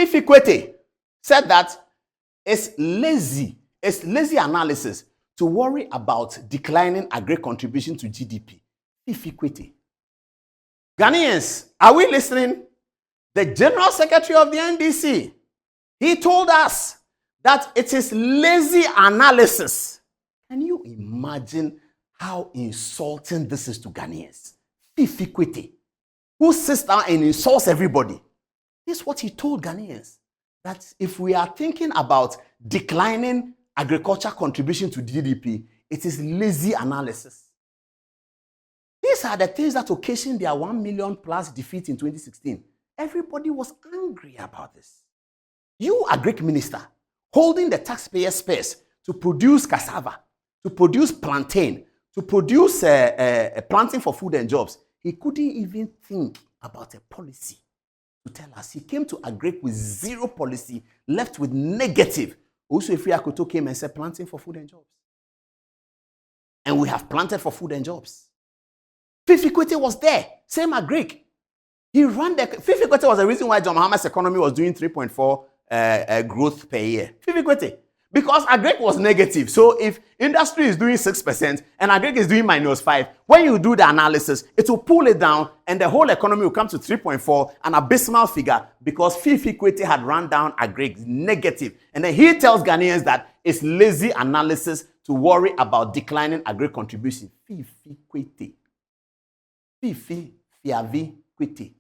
Fiifi Kwetey said that it's lazy analysis to worry about declining agri contribution to GDP. Fiifi Kwetey. Ghanaians, are we listening? The General Secretary of the NDC, he told us that it is lazy analysis. Can you imagine how insulting this is to Ghanaians? Fiifi Kwetey, who sits down and insults everybody. This is what he told Ghanaians, that if we are thinking about declining agriculture contribution to GDP, it is lazy analysis. These are the things that occasioned their 1 million plus defeat in 2016. Everybody was angry about this. You, Agric Minister, holding the taxpayers' purse to produce cassava, to produce plantain, to produce planting for food and jobs, he couldn't even think about a policy to tell us. He came to Agric with zero policy, left with negative. Also, if Akoto came and said planting for food and jobs. And we have planted for food and jobs. Fiifi Kwetey was there, same Agric. He ran the... Fiifi Kwetey was the reason why John Mahama's economy was doing 3.4 growth per year. Fiifi Kwetey. Because Agric was negative. So if industry is doing 6% and Agric is doing -5, when you do the analysis, it will pull it down and the whole economy will come to 3.4, an abysmal figure, because Fiifi Kwetey had run down Agric negative. And then he tells Ghanaians that it's lazy analysis to worry about declining Agric contribution. Fiifi Kwetey. Fiifi Kwetey.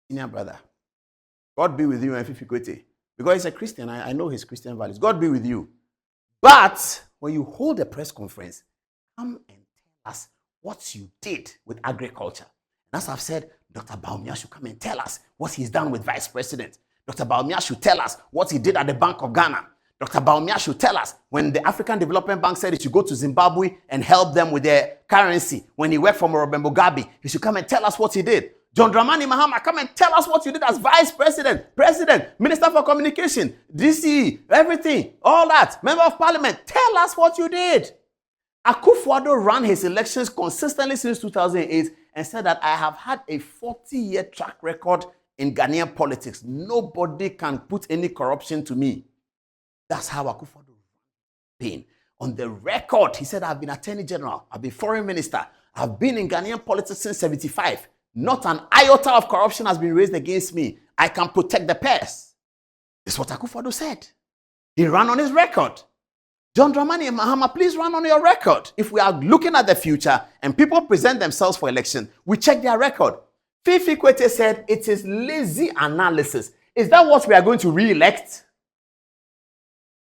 Senior brother. God be with you and Fiifi Kwetey. Because he's a Christian, I know his Christian values. God be with you. But when you hold a press conference, come and tell us what you did with agriculture. And as I've said, Dr. Bawumia should come and tell us what he's done with Vice President. Dr. Bawumia should tell us what he did at the Bank of Ghana. Dr. Bawumia should tell us when the African Development Bank said he should go to Zimbabwe and help them with their currency. When he worked for Robert Mugabe, he should come and tell us what he did. John Dramani Mahama, come and tell us what you did as Vice President, President, Minister for Communication, DCE, everything, all that, Member of Parliament. Tell us what you did. Akufo-Addo ran his elections consistently since 2008 and said that I have had a 40-year track record in Ghanaian politics. Nobody can put any corruption to me. That's how Akufo-Addo ran. On the record, he said, I've been Attorney General, I've been Foreign Minister, I've been in Ghanaian politics since 1975. Not an iota of corruption has been raised against me. I can protect the purse. This is what Akufo-Addo said. He ran on his record. John Dramani Mahama, please run on your record. If we are looking at the future and people present themselves for election, we check their record. Fiifi Kwetey said it is lazy analysis. Is that what we are going to re-elect?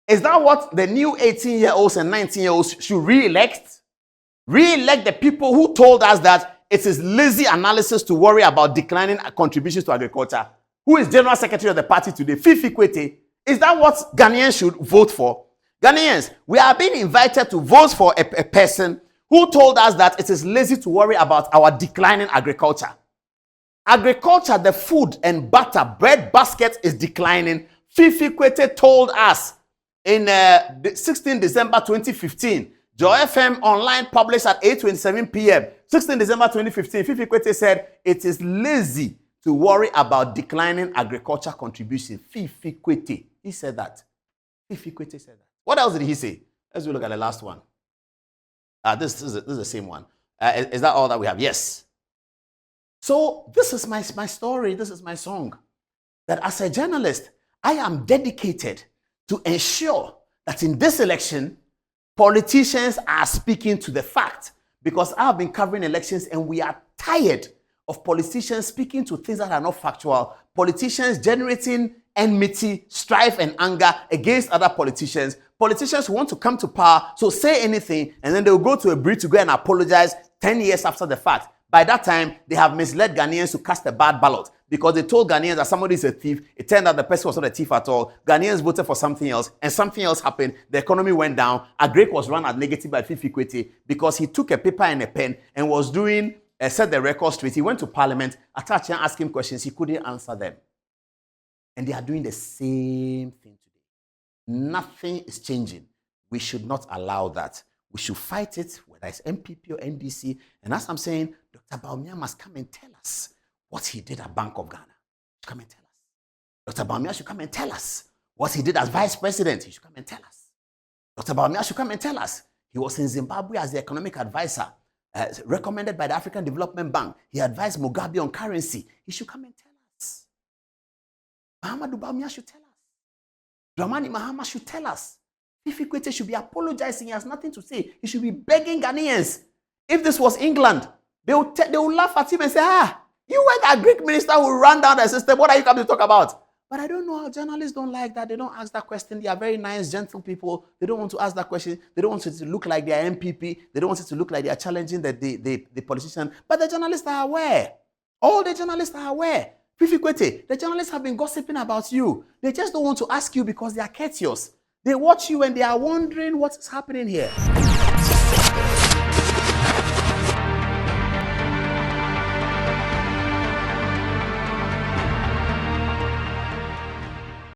Is that what the new 18-year-olds and 19-year-olds should re-elect? Re-elect the people who told us that it is lazy analysis to worry about declining contributions to agriculture. Who is General Secretary of the party today? Fiifi Kwetey. Is that what Ghanaians should vote for? Ghanaians, we are being invited to vote for a person who told us that it is lazy to worry about our declining agriculture. Agriculture, the food and butter, bread basket is declining. Fiifi Kwetey told us in 16 December 2015, Joy FM Online published at 8:27 p.m. 16 December 2015, Fiifi Kwetey said, it is lazy to worry about declining agriculture contribution. Fiifi Kwetey, he said that. Fiifi Kwetey said that. What else did he say? Let's look at the last one. This is the same one. Is that all that we have? Yes. So this is my story. This is my song. That as a journalist, I am dedicated to ensure that in this election, politicians are speaking to the fact, because I have been covering elections and we are tired of politicians speaking to things that are not factual, politicians generating enmity, strife, and anger against other politicians, politicians who want to come to power, so say anything, and then they'll go to a bridge to go and apologize 10 years after the fact. By that time, they have misled Ghanaians to cast a bad ballot because they told Ghanaians that somebody is a thief. It turned out the person was not a thief at all. Ghanaians voted for something else, and something else happened. The economy went down. Agric was run at negative by Fiifi Kwetey because he took a paper and a pen and was doing, set the record straight. He went to Parliament. Adom-Otchere asked him questions. He couldn't answer them. And they are doing the same thing today. Nothing is changing. We should not allow that. We should fight it, whether it's MPP or NDC. And as I'm saying, Dr. Bawumia must come and tell us what he did at Bank of Ghana. Come and tell us. Dr. Bawumia should come and tell us what he did as vice president. He should come and tell us. Dr. Bawumia should come and tell us. He was in Zimbabwe as the economic advisor, recommended by the African Development Bank. He advised Mugabe on currency. He should come and tell us. Mahamudu Bawumia should tell us. Dramani Mahama should tell us. Fiifi Kwetey should be apologizing. He has nothing to say. He should be begging Ghanaians. If this was England, they will laugh at him and say, you were the Agric Minister who ran down the system. What are you coming to talk about? But I don't know how journalists don't like that. They don't ask that question. They are very nice, gentle people. They don't want to ask that question. They don't want it to look like they are MPP. They don't want it to look like they are challenging the politician. But the journalists are aware. All the journalists are aware. Fiifi Kwetey, the journalists have been gossiping about you. They just don't want to ask you because they are courteous. They watch you and they are wondering what is happening here.